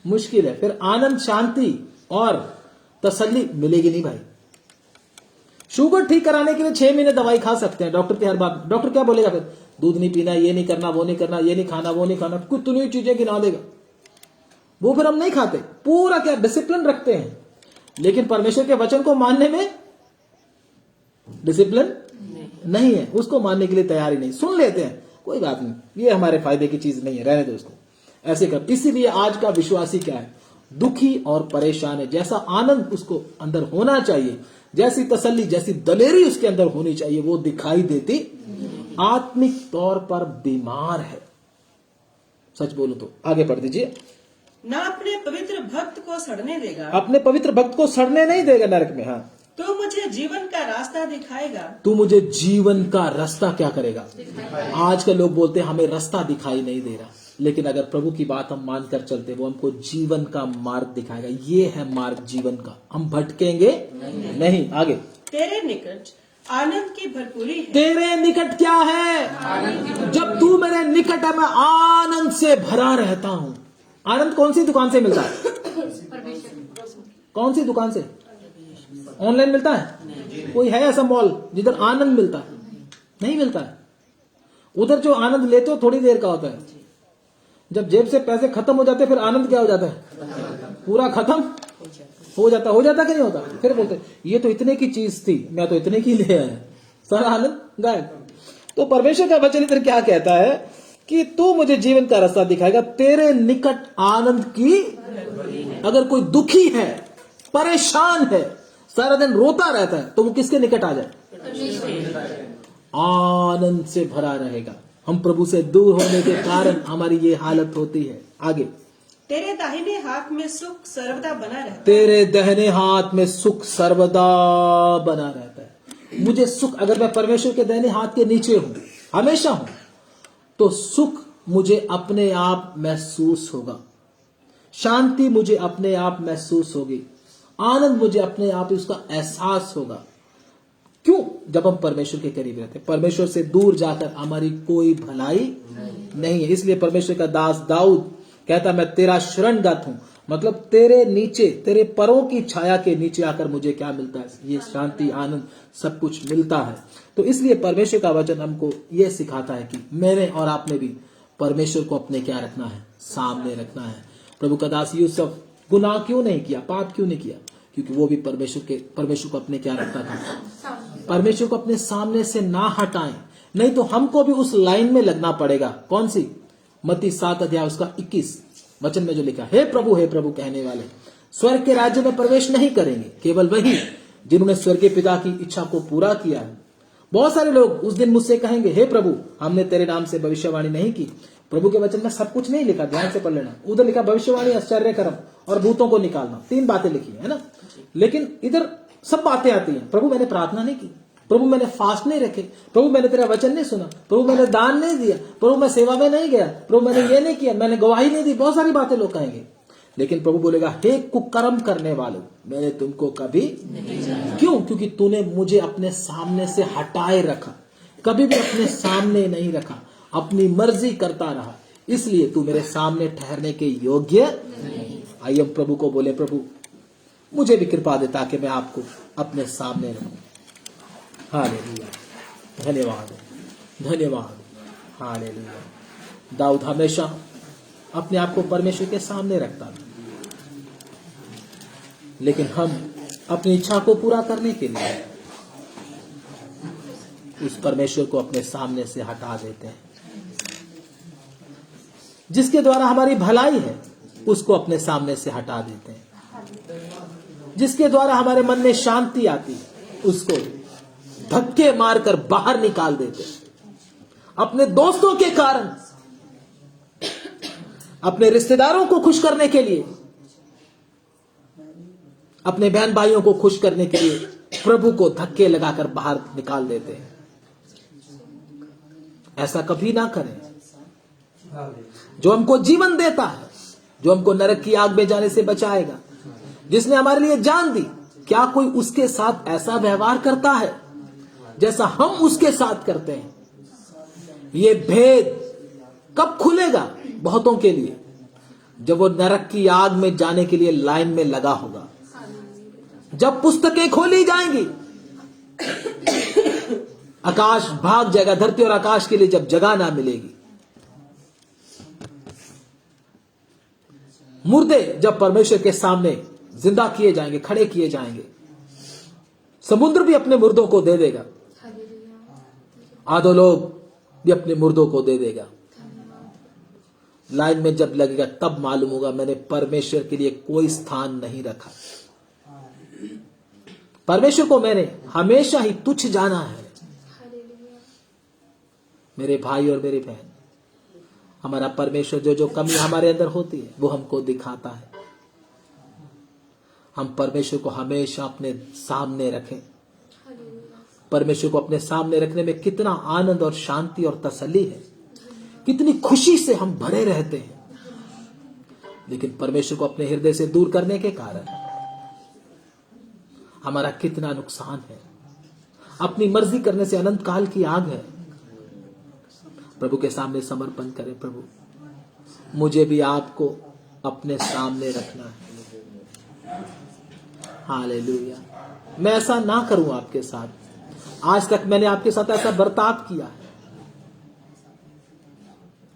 मुश्किल है। फिर आनंद, शांति और तसल्ली मिलेगी नहीं भाई। शुगर ठीक कराने के लिए 6 महीने दवाई खा सकते हैं, डॉक्टर की हर बात। डॉक्टर क्या बोलेगा फिर? दूध नहीं पीना, ये नहीं करना, वो नहीं करना, ये नहीं खाना, वो नहीं खाना, कितनी चीजें गिना देगा। वो फिर हम नहीं खाते, पूरा क्या डिसिप्लिन रखते हैं। लेकिन परमेश्वर के वचन को मानने में डिसिप्लिन नहीं है, उसको मानने के लिए तैयार ही नहीं। सुन लेते हैं, कोई बात नहीं, ये हमारे फायदे की चीज नहीं है, रहने दो इसको, ऐसे कर। इसीलिए आज का विश्वासी क्या है? दुखी और परेशान है। जैसा आनंद उसको अंदर होना चाहिए, जैसी तसल्ली, जैसी दलेरी उसके अंदर होनी चाहिए, वो दिखाई देती। आत्मिक तौर पर बीमार है। सच बोलो तो आगे पढ़ दीजिए। ना अपने पवित्र भक्त को सड़ने देगा, अपने पवित्र भक्त को सड़ने नहीं देगा नरक में। हाँ, तो मुझे जीवन का रास्ता दिखाएगा। तू मुझे जीवन का रास्ता क्या करेगा? आज के लोग बोलते हैं हमें रास्ता दिखाई नहीं दे रहा, लेकिन अगर प्रभु की बात हम मानकर चलते, वो हमको जीवन का मार्ग दिखाएगा। ये है मार्ग जीवन का, हम भटकेंगे नहीं। आगे, तेरे निकट आनंद की भरपूरी है। तेरे निकट क्या है? जब तू मेरे निकट है, मैं आनंद से भरा रहता हूं। आनंद कौन सी दुकान से मिलता है? कौन सी दुकान से? ऑनलाइन मिलता है? कोई है ऐसा मॉल जिधर आनंद मिलता है? नहीं मिलता है। उधर जो आनंद लेते हो थोड़ी देर का होता है, जब जेब से पैसे खत्म हो जाते हैं फिर आनंद क्या हो जाता है? पूरा खत्म हो जाता कि नहीं होता? फिर बोलते ये तो इतने की चीज थी, मैं तो इतने की ले आया, सारा आनंद गायब। तो परमेश्वर का वचन इधर क्या कहता है कि तू मुझे जीवन का रास्ता दिखाएगा, तेरे निकट आनंद की। अगर कोई दुखी है, परेशान है, सारा दिन रोता रहता है, तो वो किसके निकट आ जाए? आनंद से भरा रहेगा। हम प्रभु से दूर होने के कारण हमारी ये हालत होती है। आगे, तेरे दाहिने हाथ में सुख सर्वदा बना रहता है। तेरे दाहिने हाथ में सुख सर्वदा बना रहता है। मुझे सुख, अगर मैं परमेश्वर के दाहिने हाथ के नीचे हूं, हमेशा हूं, तो सुख मुझे अपने आप महसूस होगा, शांति मुझे अपने आप महसूस होगी, आनंद मुझे अपने आप उसका एहसास होगा। क्यों? जब हम परमेश्वर के करीब रहते हैं। परमेश्वर से दूर जाकर हमारी कोई भलाई नहीं है। इसलिए परमेश्वर का दास दाऊद कहता, मैं तेरा शरणगत हूं, मतलब तेरे नीचे, तेरे परों की छाया के नीचे आकर मुझे क्या मिलता है? ये शांति, आनंद, सब कुछ मिलता है। तो इसलिए परमेश्वर का वचन हमको यह सिखाता है कि मैंने और आपने भी परमेश्वर को अपने क्या रखना है? सामने रखना है। प्रभु का दास यूसुफ गुनाह क्यों नहीं किया, पाप क्यों नहीं किया? क्योंकि वो भी परमेश्वर को अपने क्या रखता था? परमेश्वर को अपने सामने से ना हटाएं, नहीं तो हमको भी उस लाइन में लगना पड़ेगा। कौन सी? मत्ती 7 अध्याय उसका 21 वचन में जो लिखा, हे प्रभु कहने वाले स्वर्ग के राज्य में प्रवेश नहीं करेंगे, केवल वही जिन्होंने स्वर्गीय पिता की इच्छा को पूरा किया है। बहुत सारे लोग उस दिन मुझसे कहेंगे, हे प्रभु, हमने तेरे नाम से भविष्यवाणी नहीं की। प्रभु के वचन में सब कुछ नहीं लिखा, ध्यान से पढ़ लेना। उधर लिखा भविष्यवाणी, आश्चर्य कर्म और भूतों को निकालना, 3 बातें लिखी है ना। लेकिन इधर सब बातें आती हैं, प्रभु मैंने प्रार्थना नहीं की, प्रभु मैंने फास्ट नहीं रखे, प्रभु मैंने तेरा वचन नहीं सुना, प्रभु मैंने दान नहीं दिया, प्रभु मैं सेवा में नहीं गया, प्रभु मैंने ये नहीं किया, मैंने गवाही नहीं दी। बहुत सारी बातें लोग कहेंगे, लेकिन प्रभु बोलेगा, हे कुकर्म करने वालों, मैंने तुमको कभी नहीं। क्यों? क्योंकि तूने मुझे अपने सामने से हटाए रखा, कभी भी अपने सामने नहीं रखा, अपनी मर्जी करता रहा, इसलिए तू मेरे सामने ठहरने के योग्य नहीं। आइए हम प्रभु को बोले, प्रभु मुझे भी कृपा दे ताकि मैं आपको अपने सामने रहूं। हालेलुया, धन्यवाद, धन्यवाद, हालेलुया। दाऊद हमेशा अपने आप को परमेश्वर के सामने रखता था, लेकिन हम अपनी इच्छा को पूरा करने के लिए उस परमेश्वर को अपने सामने से हटा देते हैं। जिसके द्वारा हमारी भलाई है उसको अपने सामने से हटा देते हैं। जिसके द्वारा हमारे मन में शांति आती है उसको धक्के मारकर बाहर निकाल देते हैं। अपने दोस्तों के कारण, अपने रिश्तेदारों को खुश करने के लिए, अपने बहन भाइयों को खुश करने के लिए प्रभु को धक्के लगाकर बाहर निकाल देते हैं। ऐसा कभी ना करें। जो हमको जीवन देता है, जो हमको नरक की आग में जाने से बचाएगा, जिसने हमारे लिए जान दी, क्या कोई उसके साथ ऐसा व्यवहार करता है जैसा हम उसके साथ करते हैं? ये भेद कब खुलेगा बहुतों के लिए? जब वो नरक की आग में जाने के लिए लाइन में लगा होगा, जब पुस्तकें खोली जाएंगी, आकाश भाग जाएगा, धरती और आकाश के लिए जब जगह ना मिलेगी, मुर्दे जब परमेश्वर के सामने जिंदा किए जाएंगे, खड़े किए जाएंगे, समुद्र भी अपने मुर्दों को दे देगा, अधोलोक भी अपने मुर्दों को दे देगा। लाइन में जब लगेगा तब मालूम होगा मैंने परमेश्वर के लिए कोई स्थान नहीं रखा, परमेश्वर को मैंने हमेशा ही तुच्छ जाना है। मेरे भाई और मेरी बहन, हमारा परमेश्वर जो जो कमी हमारे अंदर होती है वो हमको दिखाता है। हम परमेश्वर को हमेशा अपने सामने रखें। परमेश्वर को अपने सामने रखने में कितना आनंद और शांति और तसल्ली है, कितनी खुशी से हम भरे रहते हैं। लेकिन परमेश्वर को अपने हृदय से दूर करने के कारण हमारा कितना नुकसान है। अपनी मर्जी करने से अनंत काल की आग है। प्रभु के सामने समर्पण करें, प्रभु मुझे भी आपको अपने सामने रखना है। हालेलुया। मैं ऐसा ना करूं आपके साथ, आज तक मैंने आपके साथ ऐसा बर्ताव किया है।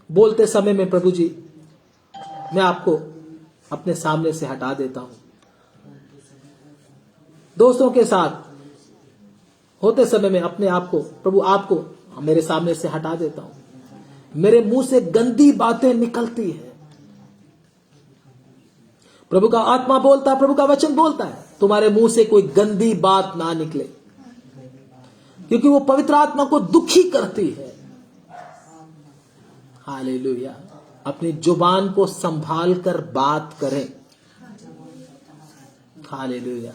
बोलते समय में प्रभु जी मैं आपको अपने सामने से हटा देता हूं। दोस्तों के साथ होते समय में अपने आप को, प्रभु आपको मेरे सामने से हटा देता हूं। मेरे मुंह से गंदी बातें निकलती है। प्रभु का आत्मा बोलता है, प्रभु का वचन बोलता है, तुम्हारे मुंह से कोई गंदी बात ना निकले, क्योंकि वो पवित्र आत्मा को दुखी करती है। हालेलुया। अपनी जुबान को संभाल कर बात करें। हालेलुया।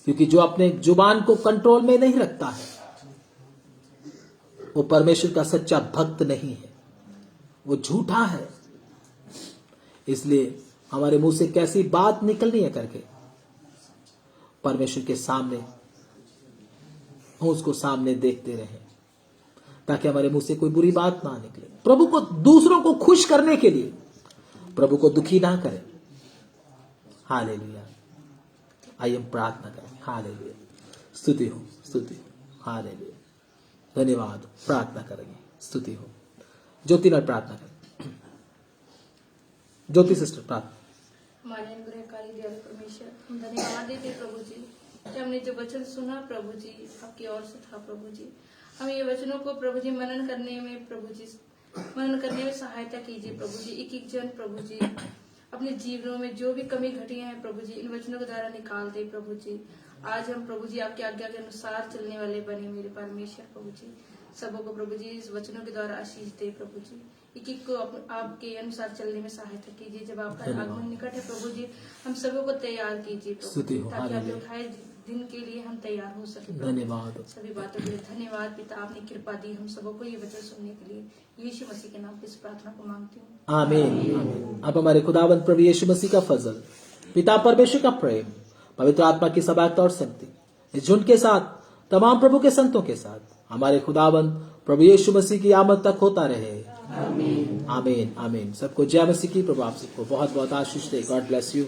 क्योंकि जो अपने जुबान को कंट्रोल में नहीं रखता है वो परमेश्वर का सच्चा भक्त नहीं है, वो झूठा है। इसलिए हमारे मुंह से कैसी बात निकलनी है करके परमेश्वर के सामने हम उसको सामने देखते रहें, ताकि हमारे मुंह से कोई बुरी बात ना निकले। प्रभु को, दूसरों को खुश करने के लिए प्रभु को दुखी ना करें। हालेलुया। आइए हम प्रार्थना करें। हालेलुया। स्तुति हो, स्तुति हो। हालेलुया। धन्यवाद। प्रार्थना करेंगे। स्तुति हो। ज्योति ने प्रार्थना करें। ज्योति सिस्टर प्रार्थना। हमारे अनुग्रहकारी दयालु परमेश्वर, हम धन्यवाद देते प्रभु जी कि हमने जो वचन सुना प्रभु जी आपकी ओर से था। प्रभु जी हम ये वचनों को प्रभु जी मनन करने में सहायता कीजिए। प्रभु जी एक एक जन प्रभु जी अपने जीवनों में जो भी कमी घटियां हैं प्रभु जी इन वचनों के द्वारा निकाल दे। प्रभु जी आज हम प्रभु जी आपकी आज्ञा के अनुसार चलने वाले बने मेरे परमेश्वर। प्रभु जी सबों को प्रभु जी इस वचनों के द्वारा आशीष दे। प्रभु जी एक एक को आपके अनुसार चलने में सहायता कीजिए। जब आपका आगमन निकट है प्रभु जी हम सबों को तैयार कीजिए प्रभु, ताकि आप उठाए दिन के लिए हम तैयार हो सके। धन्यवाद। सभी बातों के लिए धन्यवाद पिता, आपने कृपा दी हम सबों को ये वचन सुनने के लिए। यीशु मसीह के नाम पे इस प्रार्थना को मांगती हूँ। आमीन। अब हमारे खुदावंद प्रभु यीशु मसीह का फजल, पिता परमेश्वर का प्रेम, पवित्र आत्मा की सबाकता और शक्ति इस झुंड के साथ तमाम प्रभु के संतों के साथ हमारे खुदावंद प्रभु यीशु मसीह की आमद तक होता रहे। आमीन। आमीन। आमीन। सबको जय मसीह की। प्रभु आप सबको बहुत बहुत आशीष दे। God bless you.